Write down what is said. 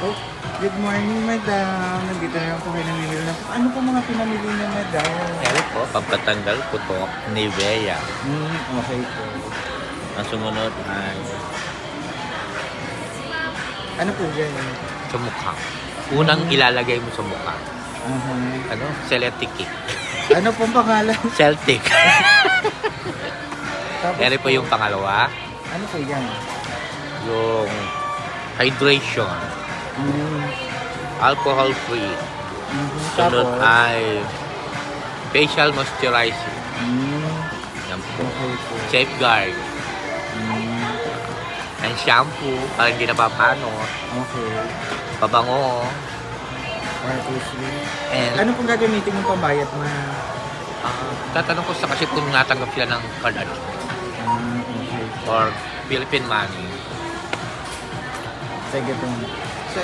Oh, good morning, madam. Nandito na lang po kayo namimili na. Ano po mga pinamili niyo, madam? Kaya po, pampatanggal putok, Nivea. Okay po. Ang sumunod ay Ano po yan? sa mukha. Unang ilalagay mo sa mukha. Ano? Celtic. Ano pong pangalan? Celtic. Tapos Yan po yung pangalawa. Ano po yan? Yung hydration. Alcohol free. Sunod Tapos? ay facial moisturizing. Yan po. Okay po. Safeguard. And shampoo para hindi napapanot. Okay. Pabango. And Ano pong gagamitin yung pambayad na? tatanong ko sa kasi kung natanggap sila ng card ano, Okay. or Philippine money. Sige po.